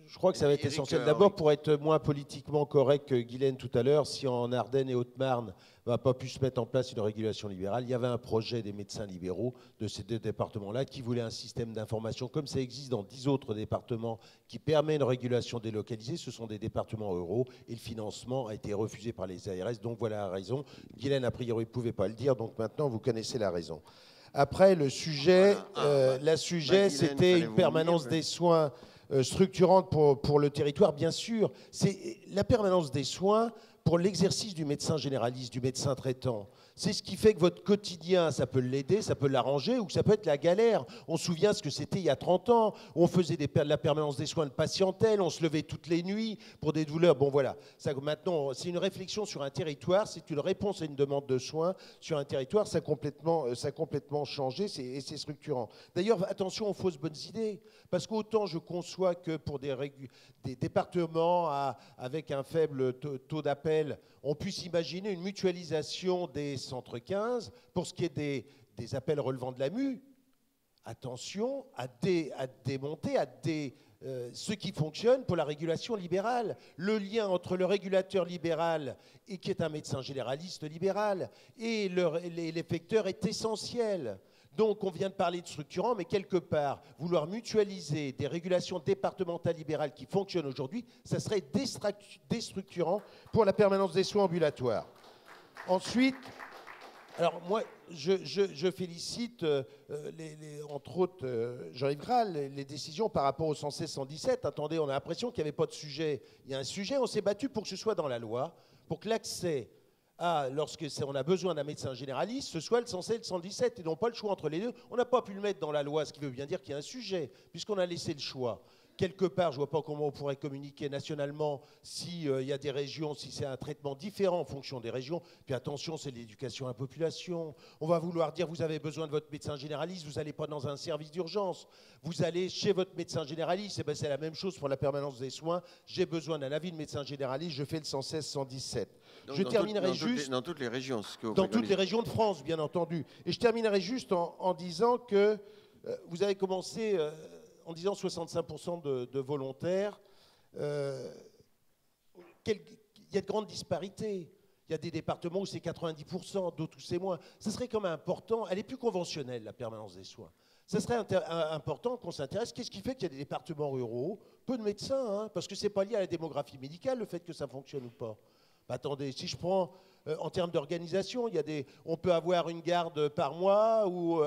Je crois que ça va être essentiel. D'abord, pour être moins politiquement correct que Guylaine tout à l'heure, si en Ardennes et Haute-Marne n'a pas pu se mettre en place une régulation libérale, il y avait un projet des médecins libéraux de ces deux départements-là qui voulait un système d'information comme ça existe dans 10 autres départements qui permet une régulation délocalisée. Ce sont des départements ruraux et le financement a été refusé par les ARS. Donc voilà la raison. Guylaine, a priori, ne pouvait pas le dire. Donc maintenant, vous connaissez la raison. Après, le sujet, c'était une permanence des soins structurante pour le territoire, bien sûr. C'est la permanence des soins pour l'exercice du médecin généraliste, du médecin traitant. C'est ce qui fait que votre quotidien, ça peut l'aider, ça peut l'arranger, ou ça peut être la galère. On se souvient ce que c'était il y a 30 ans, où on faisait de la permanence des soins de patientèle, on se levait toutes les nuits pour des douleurs. Bon voilà, ça, maintenant, c'est une réflexion sur un territoire, c'est une réponse à une demande de soins sur un territoire, ça a complètement changé, et c'est structurant. D'ailleurs, attention aux fausses bonnes idées, parce qu'autant je conçois que pour des départements avec un faible taux d'appel, on puisse imaginer une mutualisation des centres 15 pour ce qui est des appels relevant de la MU. Attention à démonter, ce qui fonctionne pour la régulation libérale. Le lien entre le régulateur libéral, et qui est un médecin généraliste libéral, et l'effecteur est essentiel. Donc on vient de parler de structurant, mais quelque part, vouloir mutualiser des régulations départementales libérales qui fonctionnent aujourd'hui, ça serait déstructurant pour la permanence des soins ambulatoires. Ensuite, alors moi, je félicite, entre autres, Jean-Yves Graal, les décisions par rapport au 116-117. Attendez, on a l'impression qu'il n'y avait pas de sujet. Il y a un sujet, on s'est battu pour que ce soit dans la loi, pour que l'accès lorsque on a besoin d'un médecin généraliste, ce soit le 116 et le 117, et non pas le choix entre les deux. On n'a pas pu le mettre dans la loi, ce qui veut bien dire qu'il y a un sujet, puisqu'on a laissé le choix. Quelque part, je ne vois pas comment on pourrait communiquer nationalement s'il y a des régions, si c'est un traitement différent en fonction des régions. Puis attention, c'est l'éducation à la population. On va vouloir dire, vous avez besoin de votre médecin généraliste, vous n'allez pas dans un service d'urgence. Vous allez chez votre médecin généraliste. Et ben, c'est la même chose pour la permanence des soins. J'ai besoin d'un avis de médecin généraliste, je fais le 116-117. Donc, je terminerai juste... Dans toutes les régions. Dans toutes les régions de France, bien entendu. Et je terminerai juste en disant que vous avez commencé... en disant 65% de volontaires, il y a de grandes disparités. Il y a des départements où c'est 90%, d'autres où c'est moins. Ce serait quand même important, elle est plus conventionnelle, la permanence des soins. Ce serait important qu'on s'intéresse. Qu'est-ce qui fait qu'il y a des départements ruraux, peu de médecins, hein, parce que ce n'est pas lié à la démographie médicale, le fait que ça fonctionne ou pas. Bah, attendez, si je prends en termes d'organisation, on peut avoir une garde par mois ou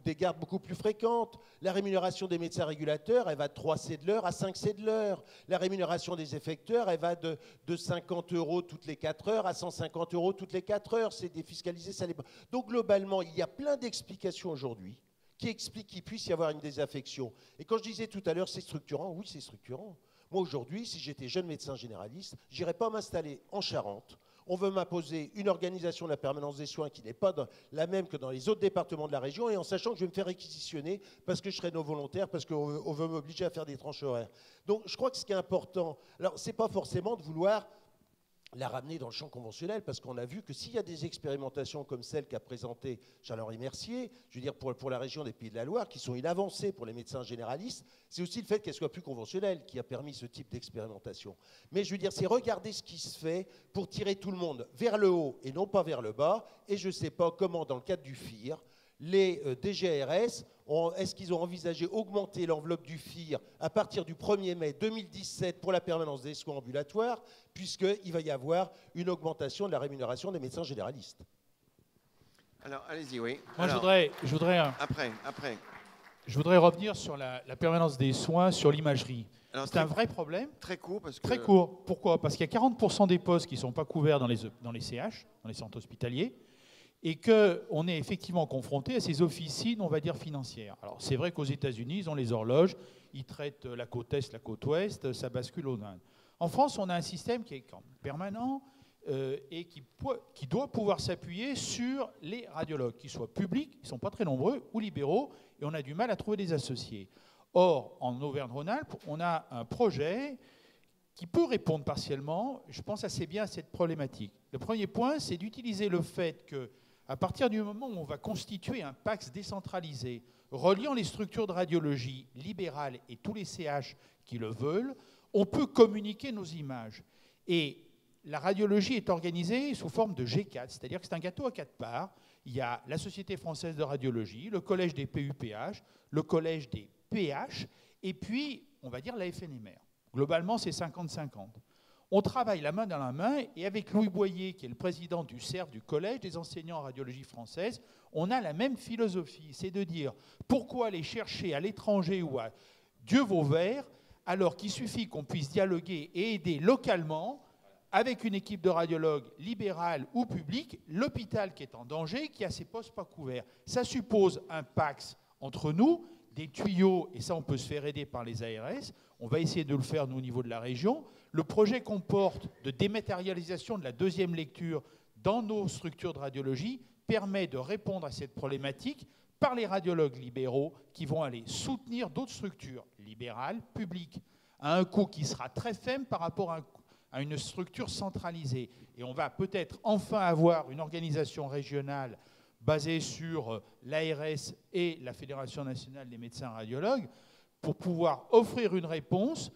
des gardes beaucoup plus fréquentes. La rémunération des médecins régulateurs, elle va de 3 C de l'heure à 5 C de l'heure. La rémunération des effecteurs, elle va de 50 € toutes les 4 heures à 150 € toutes les 4 heures. C'est défiscalisé, ça l'est pas. Donc globalement, il y a plein d'explications aujourd'hui qui expliquent qu'il puisse y avoir une désaffection. Et quand je disais tout à l'heure, c'est structurant, oui, c'est structurant. Moi, aujourd'hui, si j'étais jeune médecin généraliste, je n'irais pas m'installer en Charente. On veut m'imposer une organisation de la permanence des soins qui n'est pas la même que dans les autres départements de la région, et en sachant que je vais me faire réquisitionner parce que je serai non volontaire, parce qu'on veut m'obliger à faire des tranches horaires. Donc, je crois que ce qui est important, alors, ce n'est pas forcément de vouloir la ramener dans le champ conventionnel, parce qu'on a vu que s'il y a des expérimentations comme celle qu'a présentée Charles-Henri Mercier, je veux dire pour la région des Pays de la Loire, qui sont une avancée pour les médecins généralistes, c'est aussi le fait qu'elles soient plus conventionnelles qui a permis ce type d'expérimentation. Mais je veux dire, c'est regarder ce qui se fait pour tirer tout le monde vers le haut et non pas vers le bas, et je ne sais pas comment, dans le cadre du FIR, les DGRS, est-ce qu'ils ont envisagé augmenter l'enveloppe du FIR à partir du 1er mai 2017 pour la permanence des soins ambulatoires, puisqu'il va y avoir une augmentation de la rémunération des médecins généralistes. Alors, allez-y, oui. Moi, alors, je voudrais après. Je voudrais revenir sur la permanence des soins, sur l'imagerie. C'est un vrai problème. Très court, parce que... Très court. Pourquoi? Parce qu'il y a 40% des postes qui ne sont pas couverts dans les CH, dans les centres hospitaliers, et qu'on est effectivement confronté à ces officines, on va dire, financières. Alors, c'est vrai qu'aux États-Unis, ils ont les horloges, ils traitent la côte Est, la côte Ouest, ça bascule au Inde. En France, on a un système qui est permanent et qui doit pouvoir s'appuyer sur les radiologues, qu'ils soient publics, ils ne sont pas très nombreux, ou libéraux, et on a du mal à trouver des associés. Or, en Auvergne-Rhône-Alpes, on a un projet qui peut répondre partiellement, je pense assez bien à cette problématique. Le premier point, c'est d'utiliser le fait que, à partir du moment où on va constituer un PACS décentralisé, reliant les structures de radiologie libérales et tous les CH qui le veulent, on peut communiquer nos images. Et la radiologie est organisée sous forme de G4, c'est-à-dire que c'est un gâteau à 4 parts. Il y a la Société française de radiologie, le collège des PUPH, le collège des PH, et puis, on va dire, la FNMR. Globalement, c'est 50-50. On travaille la main dans la main, et avec Louis Boyer, qui est le président du CERF, du Collège des enseignants en radiologie française, on a la même philosophie, c'est de dire pourquoi aller chercher à l'étranger ou à Dieu Vauvert, alors qu'il suffit qu'on puisse dialoguer et aider localement, avec une équipe de radiologues libérales ou publiques, l'hôpital qui est en danger, qui a ses postes pas couverts. Ça suppose un PAX entre nous, des tuyaux, et ça on peut se faire aider par les ARS. On va essayer de le faire nous, au niveau de la région. Le projet qu'on porte de dématérialisation de la deuxième lecture dans nos structures de radiologie permet de répondre à cette problématique par les radiologues libéraux qui vont aller soutenir d'autres structures libérales, publiques, à un coût qui sera très faible par rapport à une structure centralisée. Et on va peut-être enfin avoir une organisation régionale basée sur l'ARS et la Fédération nationale des médecins radiologues pour pouvoir offrir une réponse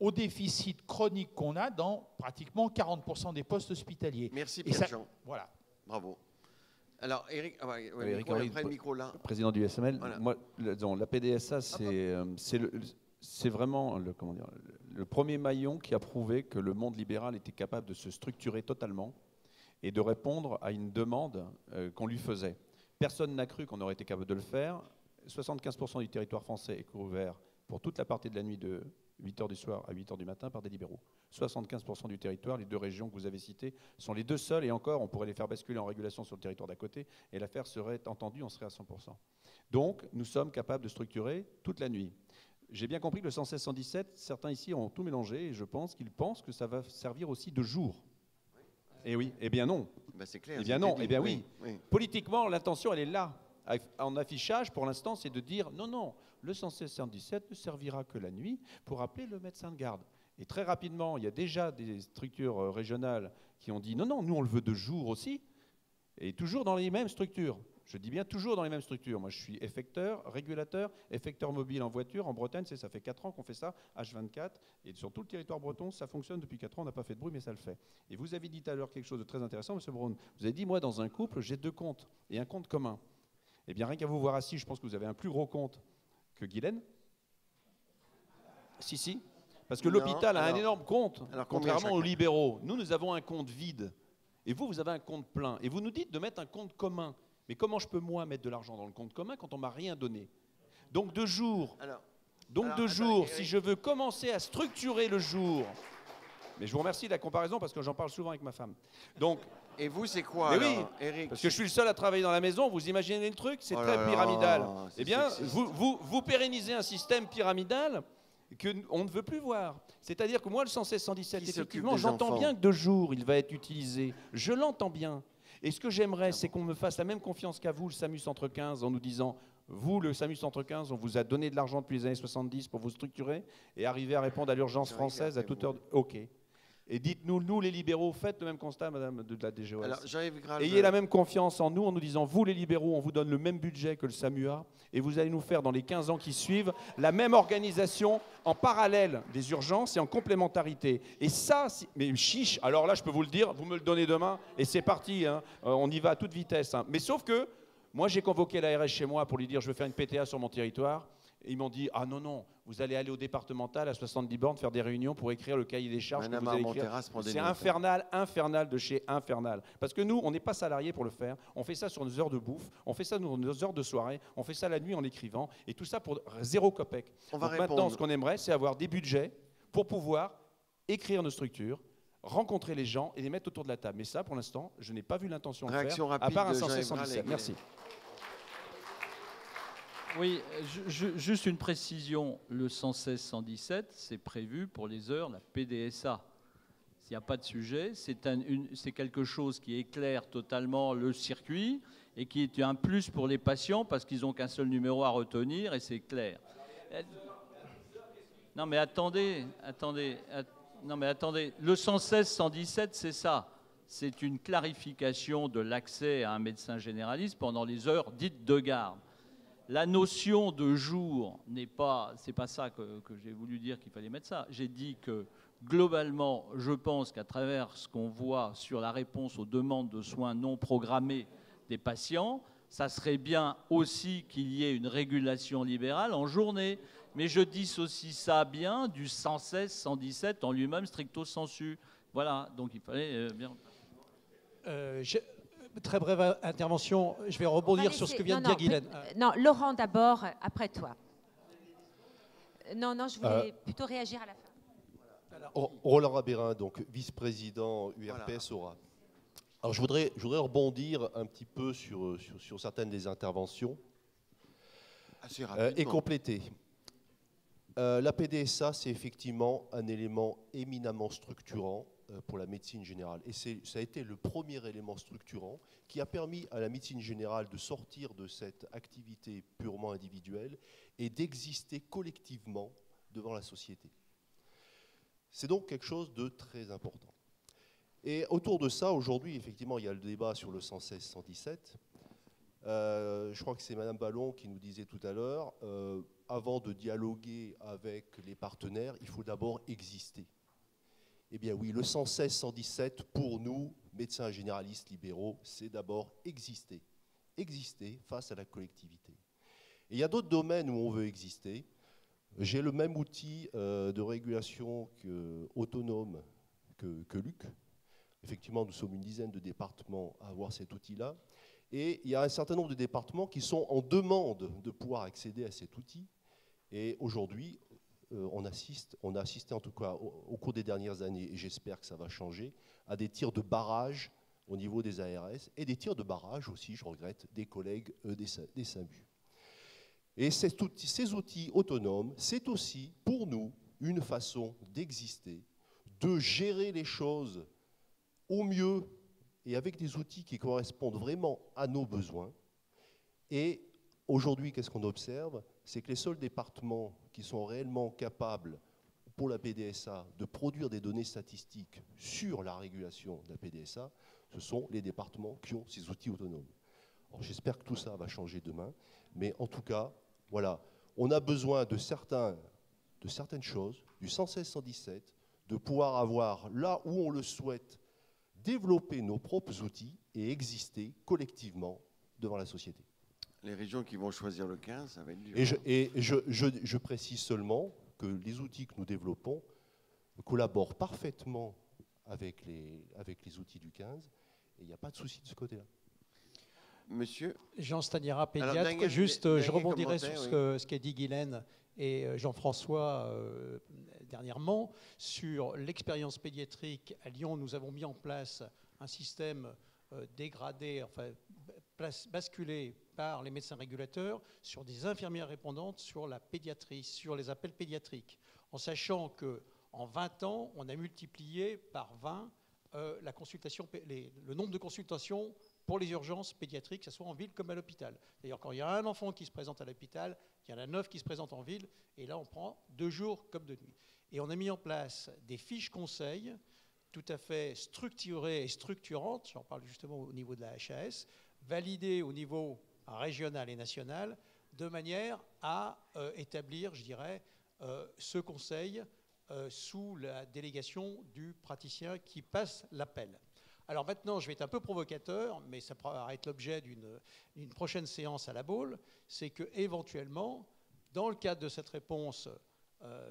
au déficit chronique qu'on a dans pratiquement 40% des postes hospitaliers. Merci Pierre-Jean. Voilà. Bravo. Alors Eric, Eric Henry, après le micro là. Président du SML. Voilà. Moi, la PDSA, c'est vraiment le premier maillon qui a prouvé que le monde libéral était capable de se structurer totalement et de répondre à une demande qu'on lui faisait. Personne n'a cru qu'on aurait été capable de le faire. 75% du territoire français est couvert pour toute la partie de la nuit de 8h du soir à 8h du matin par des libéraux. 75% du territoire, les deux régions que vous avez citées, sont les deux seules, et encore, on pourrait les faire basculer en régulation sur le territoire d'à côté, et l'affaire serait entendue, on serait à 100%. Donc, nous sommes capables de structurer toute la nuit. J'ai bien compris que le 116-117, certains ici ont tout mélangé, et je pense qu'ils pensent que ça va servir aussi de jour. Et oui, eh bien non. Ben c'est clair. Eh bien non, eh bien oui. Oui. Politiquement, l'intention, elle est là. En affichage, pour l'instant, c'est de dire non, non, le 116-117 ne servira que la nuit pour appeler le médecin de garde. Et très rapidement, il y a déjà des structures régionales qui ont dit non, non, nous on le veut de jour aussi, et toujours dans les mêmes structures. Je dis bien toujours dans les mêmes structures. Moi, je suis effecteur, régulateur, effecteur mobile en voiture. En Bretagne, ça fait 4 ans qu'on fait ça, H24. Et sur tout le territoire breton, ça fonctionne depuis 4 ans. On n'a pas fait de bruit, mais ça le fait. Et vous avez dit tout à l'heure quelque chose de très intéressant, M. Braun. Vous avez dit, moi, dans un couple, j'ai 2 comptes et un compte commun. Eh bien, rien qu'à vous voir assis, je pense que vous avez un plus gros compte que Guylaine. Si, si. Parce que l'hôpital a un énorme compte, contrairement aux libéraux. Nous avons un compte vide. Et vous, vous avez un compte plein. Et vous nous dites de mettre un compte commun. Mais comment je peux, moi, mettre de l'argent dans le compte commun quand on ne m'a rien donné? Donc, de jour, si je veux commencer à structurer le jour... Mais je vous remercie de la comparaison parce que j'en parle souvent avec ma femme. Donc, et vous, c'est quoi, alors, oui, Eric? Parce que je suis le seul à travailler dans la maison. Vous imaginez le truc? C'est très pyramidal. Eh bien, vous pérennisez un système pyramidal qu'on ne veut plus voir. C'est-à-dire que moi, le 116-117, effectivement, j'entends bien que de jour, il va être utilisé. Je l'entends bien. Et ce que j'aimerais, c'est qu'on me fasse la même confiance qu'à vous, le SAMU Centre 15, en nous disant, vous, le SAMU Centre 15, on vous a donné de l'argent depuis les années 70 pour vous structurer et arriver à répondre à l'urgence française à toute heure. OK. Et dites-nous, nous, les libéraux, faites le même constat, madame de la DGOS. Alors, ayez la même confiance en nous, en nous disant, vous, les libéraux, on vous donne le même budget que le SAMU a, et vous allez nous faire, dans les 15 ans qui suivent, la même organisation en parallèle des urgences et en complémentarité. Et ça, mais chiche, alors là, je peux vous le dire, vous me le donnez demain, et c'est parti, hein, on y va à toute vitesse. Hein. Mais sauf que, moi, j'ai convoqué l'ARS chez moi pour lui dire, je veux faire une PTA sur mon territoire. Et ils m'ont dit, ah non, non, vous allez aller au départemental à 70 bornes faire des réunions pour écrire le cahier des charges que vous allez écrire. C'est infernal, infernal de chez infernal. Parce que nous, on n'est pas salariés pour le faire. On fait ça sur nos heures de bouffe, on fait ça sur nos heures de soirée, on fait ça la nuit en écrivant, et tout ça pour 0 copec. Donc maintenant, ce qu'on aimerait, c'est avoir des budgets pour pouvoir écrire nos structures, rencontrer les gens et les mettre autour de la table. Mais ça, pour l'instant, je n'ai pas vu l'intention de faire, à part un 117. Merci. Oui, juste une précision, le 116-117, c'est prévu pour les heures, la PDSA. S'il n'y a pas de sujet, c'est quelque chose qui éclaire totalement le circuit et qui est un plus pour les patients parce qu'ils n'ont qu'un seul numéro à retenir et c'est clair. Non mais attendez, le 116-117, c'est ça. C'est une clarification de l'accès à un médecin généraliste pendant les heures dites de garde. La notion de jour c'est pas ça que j'ai voulu dire qu'il fallait mettre ça. J'ai dit que globalement, je pense qu'à travers ce qu'on voit sur la réponse aux demandes de soins non programmés des patients, ça serait bien aussi qu'il y ait une régulation libérale en journée. Mais je dissocie ça bien du 116-117 en lui-même stricto sensu. Voilà, donc il fallait bien... Très brève intervention, je vais rebondir sur ce que vient de dire Guylaine. Non, Laurent d'abord, après toi. Non, je voulais plutôt réagir à la fin. Roland Rabérin, donc vice-président URPS Aura. Alors je voudrais rebondir un petit peu sur certaines des interventions et compléter. La PDSA, c'est effectivement un élément éminemment structurant pour la médecine générale. Et ça a été le premier élément structurant qui a permis à la médecine générale de sortir de cette activité purement individuelle et d'exister collectivement devant la société. C'est donc quelque chose de très important. Et autour de ça, aujourd'hui, effectivement, il y a le débat sur le 116-117. Je crois que c'est Madame Ballon qui nous disait tout à l'heure, avant de dialoguer avec les partenaires, il faut d'abord exister. Eh bien oui, le 116-117, pour nous, médecins généralistes libéraux, c'est d'abord exister. Exister face à la collectivité. Et il y a d'autres domaines où on veut exister. J'ai le même outil de régulation autonome que Luc. Effectivement, nous sommes une dizaine de départements à avoir cet outil-là. Et il y a un certain nombre de départements qui sont en demande de pouvoir accéder à cet outil. Et aujourd'hui, on a assisté en tout cas au cours des dernières années, et j'espère que ça va changer, à des tirs de barrage au niveau des ARS et des tirs de barrage aussi, je regrette, des collègues des SAMU. Et ces outils autonomes, c'est aussi pour nous une façon d'exister, de gérer les choses au mieux et avec des outils qui correspondent vraiment à nos besoins. Et aujourd'hui, qu'est-ce qu'on observe? C'est que les seuls départements qui sont réellement capables, pour la PDSA, de produire des données statistiques sur la régulation de la PDSA, ce sont les départements qui ont ces outils autonomes. J'espère que tout ça va changer demain, mais en tout cas, voilà, on a besoin de certaines choses, du 116-117, de pouvoir avoir, là où on le souhaite, développer nos propres outils et exister collectivement devant la société. Les régions qui vont choisir le 15, ça va être dur. Et je précise seulement que les outils que nous développons collaborent parfaitement avec les outils du 15 et il n'y a pas de souci de ce côté-là. Monsieur Jean Staniera, pédiatre. Je rebondirai sur ce qu'a dit Guylaine et Jean-François dernièrement. Sur l'expérience pédiatrique à Lyon, nous avons mis en place un système dégradé, enfin basculé par les médecins régulateurs sur des infirmières répondantes sur la pédiatrie, sur les appels pédiatriques, en sachant qu'en 20 ans, on a multiplié par 20 le nombre de consultations pour les urgences pédiatriques, que ce soit en ville comme à l'hôpital. D'ailleurs, quand il y a un enfant qui se présente à l'hôpital, il y en a 9 qui se présentent en ville, et là, on prend 2 jours comme 2 nuits. Et on a mis en place des fiches conseils tout à fait structurées et structurantes, j'en parle justement au niveau de la HAS, validées au niveau régional et national, de manière à établir, je dirais, ce conseil sous la délégation du praticien qui passe l'appel. Alors maintenant, je vais être un peu provocateur, mais ça pourra être l'objet d'une prochaine séance à la Baule, c'est qu'éventuellement, dans le cadre de cette réponse,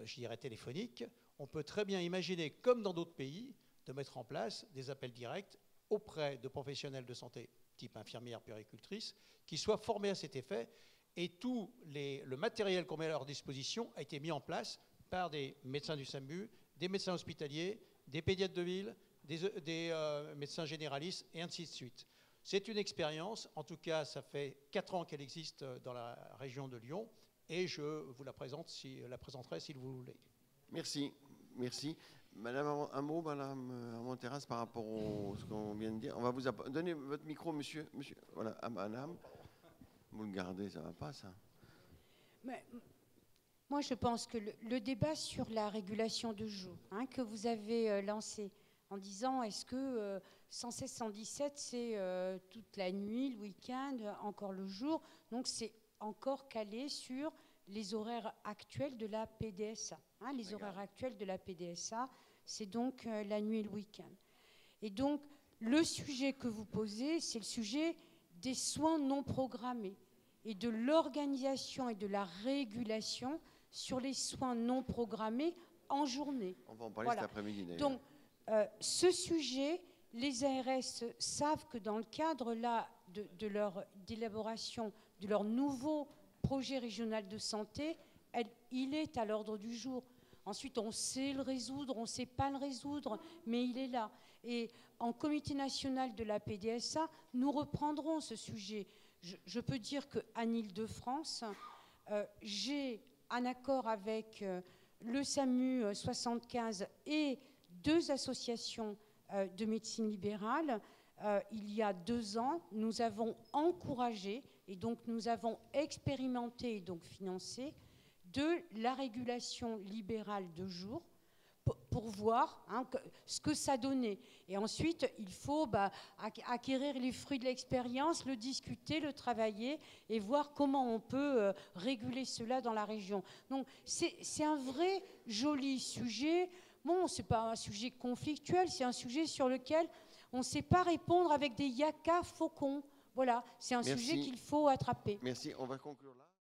je dirais téléphonique, on peut très bien imaginer, comme dans d'autres pays, de mettre en place des appels directs auprès de professionnels de santé, type infirmière, puéricultrice, qui soient formés à cet effet, et tout le matériel qu'on met à leur disposition a été mis en place par des médecins du SAMU, des médecins hospitaliers, des pédiatres de ville, des médecins généralistes, et ainsi de suite. C'est une expérience, en tout cas, ça fait 4 ans qu'elle existe dans la région de Lyon, et je vous la présenterai si vous voulez. Merci, merci. Madame, un mot, Madame Armand-Terrasse, par rapport à ce qu'on vient de dire. On va vous donner votre micro, monsieur. Voilà, à Madame. Vous le gardez, ça ne va pas, ça. Mais, moi, je pense que le débat sur la régulation de jour que vous avez lancé en disant est-ce que 116-117, c'est toute la nuit, le week-end, encore le jour, donc c'est encore calé sur les horaires actuels de la PDSA. Les horaires actuels de la PDSA, c'est donc la nuit et le week-end. Et donc, le sujet que vous posez, c'est le sujet des soins non programmés et de l'organisation et de la régulation sur les soins non programmés en journée. On va en parler cet après-midi, d'ailleurs. Donc, ce sujet, les ARS savent que dans le cadre là, de leur d'élaboration de leur nouveau projet régional de santé, il est à l'ordre du jour. Ensuite, on sait le résoudre, on ne sait pas le résoudre, mais il est là. Et en comité national de la PDSA, nous reprendrons ce sujet. Je peux dire qu'en Île-de-France, j'ai un accord avec le SAMU 75 et 2 associations de médecine libérale. Il y a 2 ans, nous avons encouragé et donc nous avons expérimenté et donc financé de la régulation libérale de jour pour voir ce que ça donnait. Et ensuite, il faut acquérir les fruits de l'expérience, le discuter, le travailler et voir comment on peut réguler cela dans la région. Donc c'est un vrai joli sujet. Bon, ce n'est pas un sujet conflictuel, c'est un sujet sur lequel on ne sait pas répondre avec des yaka faucons. Voilà, c'est un sujet qu'il faut attraper. Merci, on va conclure là.